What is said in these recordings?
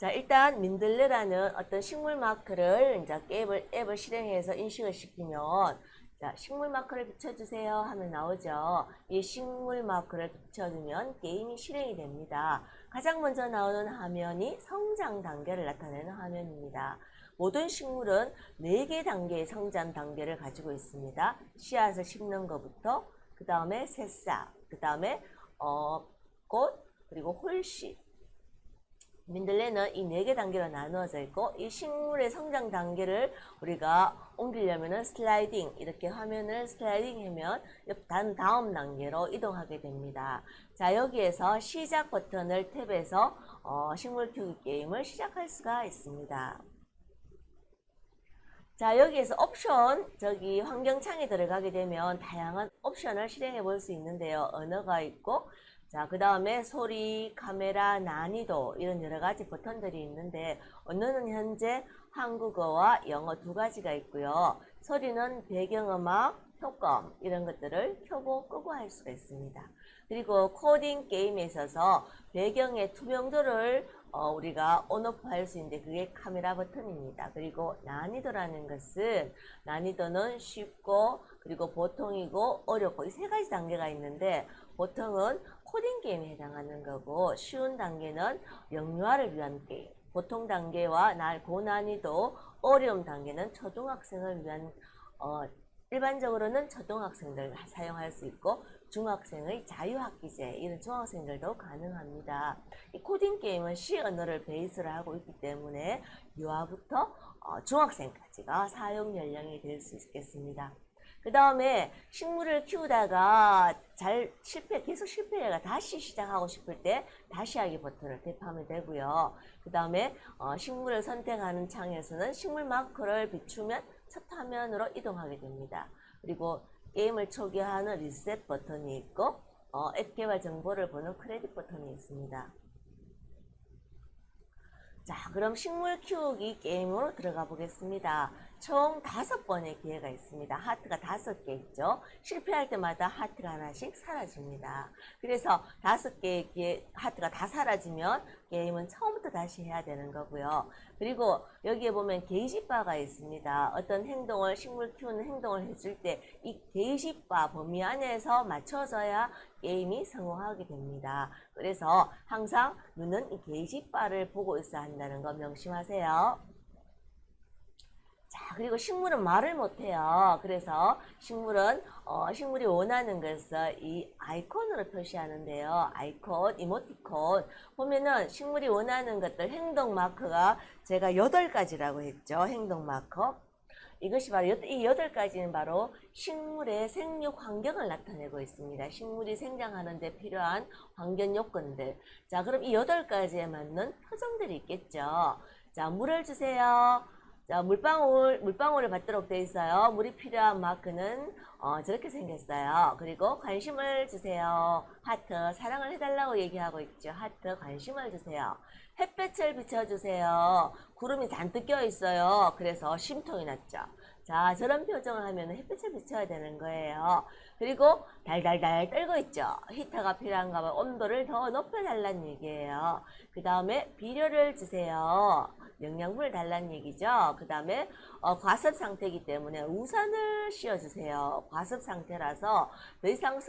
자, 일단 민들레라는 어떤 식물 마크를 이제 앱을 실행해서 인식을 시키면 자, 식물 마크를 비춰주세요 하면 나오죠. 이 식물 마크를 비춰주면 게임이 실행이 됩니다. 가장 먼저 나오는 화면이 성장 단계를 나타내는 화면입니다. 모든 식물은 4개 단계의 성장 단계를 가지고 있습니다. 씨앗을 심는 것부터 그 다음에 새싹, 그 다음에 꽃, 그리고 홀씨. 민들레는 이 4개 단계로 나누어져 있고 이 식물의 성장 단계를 우리가 옮기려면 슬라이딩 이렇게 화면을 슬라이딩하면 다음 단계로 이동하게 됩니다. 자, 여기에서 시작 버튼을 탭해서 식물 키우기 게임을 시작할 수가 있습니다. 자, 여기에서 옵션 환경창에 들어가게 되면 다양한 옵션을 실행해 볼 수 있는데요. 언어가 있고 자, 그 다음에 소리, 카메라, 난이도 이런 여러 가지 버튼들이 있는데 언어는 현재 한국어와 영어 2가지가 있고요. 소리는 배경음악, 효과음 이런 것들을 켜고 끄고 할 수가 있습니다. 그리고 코딩 게임에 있어서 배경의 투명도를 우리가 온오프 할 수 있는데 그게 카메라 버튼입니다. 그리고 난이도라는 것은 난이도는 쉽고 그리고 보통이고 어렵고 이 3가지 단계가 있는데 보통은 코딩 게임에 해당하는 거고 쉬운 단계는 영유아를 위한 게임, 보통 단계와 고난이도, 어려움 단계는 초등학생을 위한 일반적으로는 초등학생들 사용할 수 있고 중학생의 자유학기제 이런 중학생들도 가능합니다. 이 코딩 게임은 C 언어를 베이스로 하고 있기 때문에 유아부터 중학생까지가 사용 연령이 될 수 있겠습니다. 그 다음에 식물을 키우다가 계속 실패해가 다시 시작하고 싶을 때 다시 하기 버튼을 탭하면 되고요. 그 다음에 식물을 선택하는 창에서는 식물 마크를 비추면 첫 화면으로 이동하게 됩니다. 그리고 게임을 초기화하는 리셋 버튼이 있고 앱 개발 정보를 보는 크레딧 버튼이 있습니다. 자, 그럼 식물 키우기 게임으로 들어가 보겠습니다. 총 5번의 기회가 있습니다. 하트가 5개 있죠. 실패할 때마다 하트가 하나씩 사라집니다. 그래서 5개의 하트가 다 사라지면 게임은 처음부터 다시 해야 되는 거고요. 그리고 여기에 보면 게시바가 있습니다. 어떤 행동을 식물 키우는 행동을 했을 때 이 게시바 범위 안에서 맞춰져야 게임이 성공하게 됩니다. 그래서 항상 눈은 이 게시바를 보고 있어야 한다는 거 명심하세요. 자, 그리고 식물은 말을 못해요. 그래서 식물이 원하는 것을 이 아이콘으로 표시하는데요. 아이콘, 이모티콘 보면은 식물이 원하는 것들 행동 마크가 제가 8가지라고 했죠. 행동 마커. 이것이 바로 이 8가지는 바로 식물의 생육 환경을 나타내고 있습니다. 식물이 생장하는 데 필요한 환경 요건들. 자, 그럼 이 8가지에 맞는 표정들이 있겠죠. 자, 물을 주세요. 자, 물방울을 받도록 되어 있어요. 물이 필요한 마크는 저렇게 생겼어요. 그리고 관심을 주세요. 하트, 사랑을 해달라고 얘기하고 있죠. 하트, 관심을 주세요. 햇볕을 비춰주세요. 구름이 잔뜩 껴 있어요. 그래서 심통이 났죠. 자, 저런 표정을 하면 햇빛을 비춰야 되는 거예요. 그리고 달달달 떨고 있죠. 히터가 필요한가 봐. 온도를 더 높여달라는 얘기예요. 그 다음에 비료를 주세요. 영양분을 달라는 얘기죠. 그 다음에 과습 상태이기 때문에 우산을 씌워주세요. 과습 상태라서 더 이상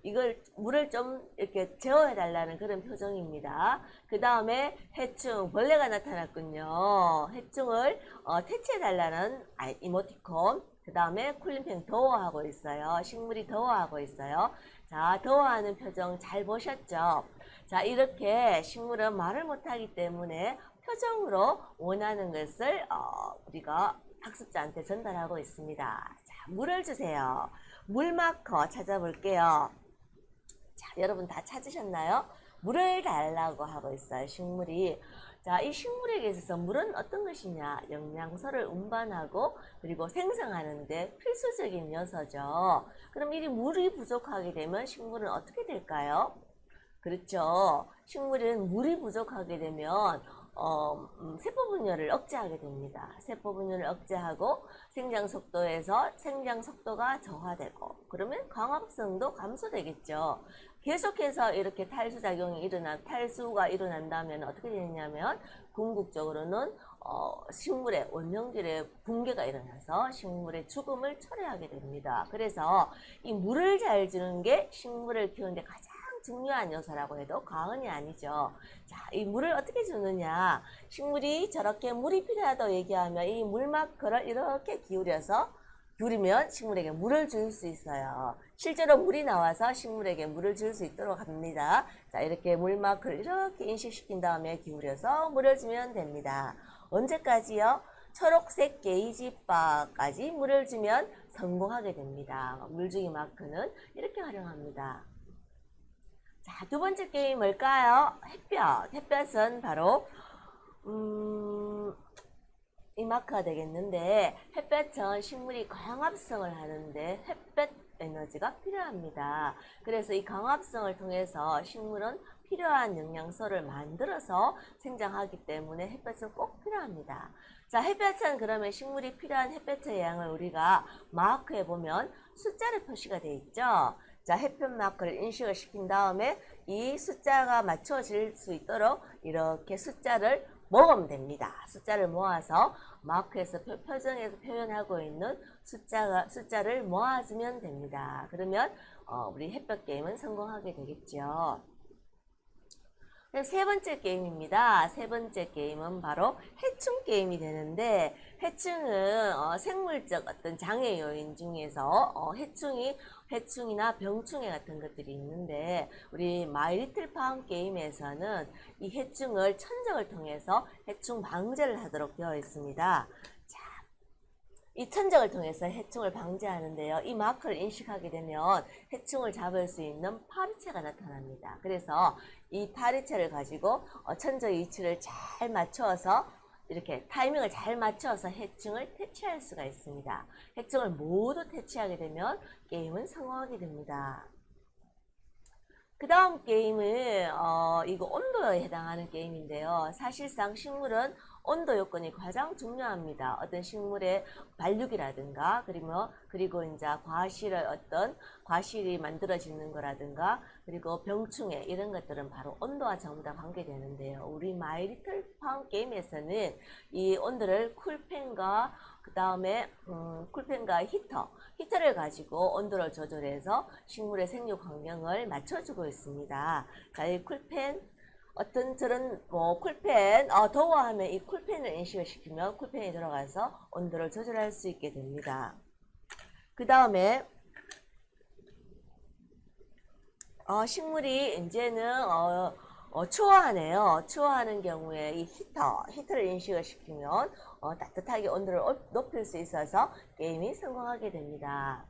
이걸 물을 좀 이렇게 제어해 달라는 그런 표정입니다. 그 다음에 해충, 벌레가 나타났군요. 해충을 퇴치해 달라는 이모티콘. 그 다음에 쿨링팬 더워하고 있어요. 식물이 더워하고 있어요. 자, 더워하는 표정 잘 보셨죠? 자, 이렇게 식물은 말을 못하기 때문에 표정으로 원하는 것을 우리가 학습자한테 전달하고 있습니다. 자, 물을 주세요. 물 마커 찾아볼게요. 자, 여러분 다 찾으셨나요? 물을 달라고 하고 있어요. 식물이. 자, 이 식물에게 있어서 물은 어떤 것이냐? 영양소를 운반하고 그리고 생성하는데 필수적인 요소죠. 그럼 이 물이 부족하게 되면 식물은 어떻게 될까요? 그렇죠. 식물은 물이 부족하게 되면 세포 분열을 억제하게 됩니다. 세포 분열을 억제하고 생장 속도에서 생장 속도가 저하되고 그러면 광합성도 감소되겠죠. 계속해서 이렇게 탈수가 일어난다면 어떻게 되냐면 궁극적으로는 식물의 원형질의 붕괴가 일어나서 식물의 죽음을 초래하게 됩니다. 그래서 이 물을 잘 주는 게 식물을 키우는데 가장 중요한 요소라고 해도 과언이 아니죠. 자, 이 물을 어떻게 주느냐. 식물이 저렇게 물이 필요하다고 얘기하면 이 물마커를 이렇게 기울이면 식물에게 물을 줄 수 있어요. 실제로 물이 나와서 식물에게 물을 줄 수 있도록 합니다. 자, 이렇게 물마커를 이렇게 인식시킨 다음에 기울여서 물을 주면 됩니다. 언제까지요? 초록색 게이지바까지 물을 주면 성공하게 됩니다. 물주기 마크는 이렇게 활용합니다. 자, 두 번째 게임 뭘까요? 햇볕. 햇볕은 바로 이 마크가 되겠는데 햇볕은 식물이 광합성을 하는데 햇볕 에너지가 필요합니다. 그래서 이 광합성을 통해서 식물은 필요한 영양소를 만들어서 생장하기 때문에 햇볕은 꼭 필요합니다. 자, 햇볕은 그러면 식물이 필요한 햇볕의 양을 우리가 마크에 보면 숫자로 표시가 되어 있죠. 자, 햇볕 마크를 인식을 시킨 다음에 이 숫자가 맞춰질 수 있도록 이렇게 숫자를 모으면 됩니다. 숫자를 모아서 마크에서 표정에서 표현하고 있는 숫자를 모아주면 됩니다. 그러면 우리 햇볕 게임은 성공하게 되겠죠. 세 번째 게임입니다. 세 번째 게임은 바로 해충 게임이 되는데 해충은 생물적 어떤 장애 요인 중에서 해충이나 병충해 같은 것들이 있는데 우리 마이 리틀 팜 게임에서는 이 해충을 천적을 통해서 해충 방제를 하도록 되어 있습니다. 이 천적을 통해서 해충을 방지하는데요. 이 마크를 인식하게 되면 해충을 잡을 수 있는 파리채가 나타납니다. 그래서 이 파리채를 가지고 천적의 위치를 잘 맞춰서 이렇게 타이밍을 잘 맞춰서 해충을 퇴치할 수가 있습니다. 해충을 모두 퇴치하게 되면 게임은 성공하게 됩니다. 그 다음 게임은 이거 온도에 해당하는 게임인데요. 사실상 식물은 온도 요건이 가장 중요합니다. 어떤 식물의 발육이라든가 그리고 이제 과실이 만들어지는 거라든가 그리고 병충해 이런 것들은 바로 온도와 전부 다 관계되는데요. 우리 마이 리틀 팜 게임에서는 이 온도를 쿨팬과 쿨팬과 히터를 가지고 온도를 조절해서 식물의 생육 환경을 맞춰주고 있습니다. 자, 이 쿨팬 쿨팬 더워하면 이 쿨팬을 인식을 시키면 쿨팬이 들어가서 온도를 조절할 수 있게 됩니다. 그 다음에 식물이 이제는 추워하네요. 추워하는 경우에 이 히터를 인식을 시키면 따뜻하게 온도를 높일 수 있어서 게임이 성공하게 됩니다.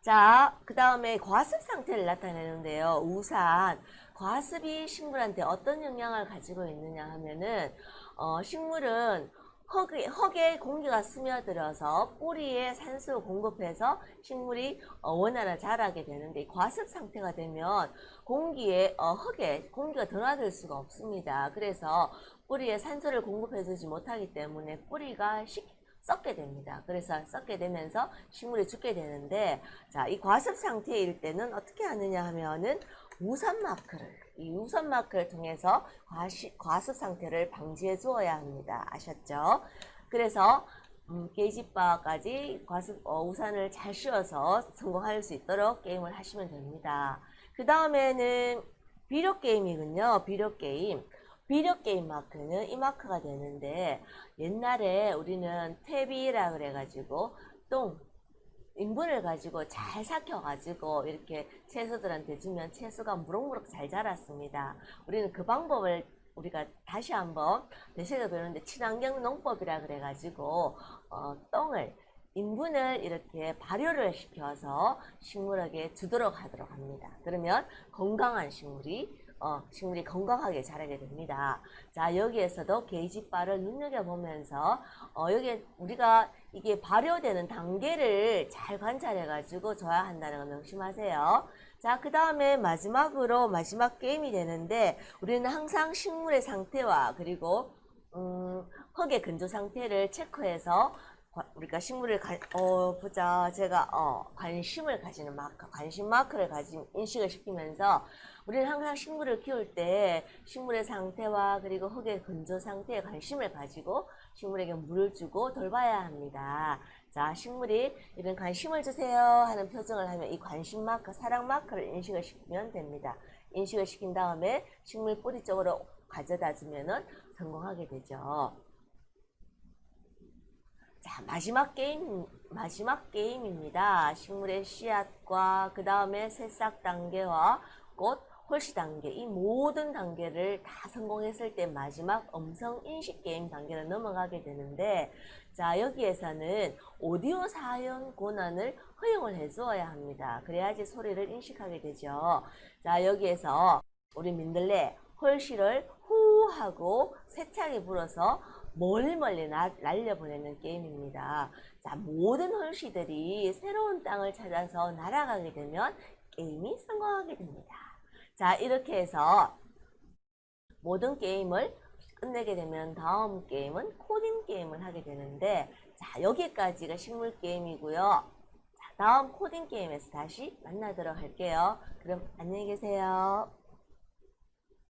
자, 그 다음에 과습 상태를 나타내는데요. 우산. 과습이 식물한테 어떤 영향을 가지고 있느냐 하면은 식물은 흙에 공기가 스며들어서 뿌리에 산소 공급해서 식물이 원활하게 자라게 되는데 과습 상태가 되면 흙에 공기가 드나들 수가 없습니다. 그래서 뿌리에 산소를 공급해주지 못하기 때문에 뿌리가 썩게 됩니다. 그래서 썩게 되면서 식물이 죽게 되는데 자, 이 과습 상태일 때는 어떻게 하느냐 하면은 이 우선 마크를 통해서 과습 상태를 방지해 주어야 합니다. 아셨죠? 그래서 게이지바까지 우산을 잘 씌워서 성공할 수 있도록 게임을 하시면 됩니다. 그 다음에는 비료 게임이군요. 비료 게임 마크는 이 마크가 되는데 옛날에 우리는 퇴비라 그래가지고 인분을 가지고 잘 삭혀가지고 이렇게 채소들한테 주면 채소가 무럭무럭 잘 자랐습니다. 우리는 그 방법을 우리가 다시 한번 되새겨보는데 친환경 농법이라 그래가지고 인분을 이렇게 발효를 시켜서 식물에게 주도록 하도록 합니다. 그러면 건강한 식물이 건강하게 자라게 됩니다. 자, 여기에서도 게이지바를 눈여겨보면서 여기에 우리가 이게 발효되는 단계를 잘 관찰해 가지고 줘야 한다는 거 명심하세요. 자, 그 다음에 마지막으로 마지막 게임이 되는데 우리는 항상 식물의 상태와 그리고 흙의 건조 상태를 체크해서 우리가 식물을 보자. 제가 관심을 가지는 마커, 관심 마커를 가진 인식을 시키면서 우리는 항상 식물을 키울 때 식물의 상태와 그리고 흙의 건조 상태에 관심을 가지고 식물에게 물을 주고 돌봐야 합니다. 자, 식물이 이런 관심을 주세요 하는 표정을 하면 이 관심 마커, 사랑 마커를 인식을 시키면 됩니다. 인식을 시킨 다음에 식물 뿌리 쪽으로 가져다 주면은 성공하게 되죠. 자, 마지막 게임입니다. 식물의 씨앗과 그 다음에 새싹 단계와 꽃, 홀씨 단계, 이 모든 단계를 다 성공했을 때 마지막 음성 인식 게임 단계로 넘어가게 되는데, 자, 여기에서는 오디오 사연 권한을 허용을 해 주어야 합니다. 그래야지 소리를 인식하게 되죠. 자, 여기에서 우리 민들레 홀씨를 후 하고 세차게 불어서 멀리 날려보내는 게임입니다. 자, 모든 홀씨들이 새로운 땅을 찾아서 날아가게 되면 게임이 성공하게 됩니다. 자, 이렇게 해서 모든 게임을 끝내게 되면 다음 게임은 코딩 게임을 하게 되는데, 자, 여기까지가 식물 게임이고요. 자, 다음 코딩 게임에서 다시 만나도록 할게요. 그럼 안녕히 계세요.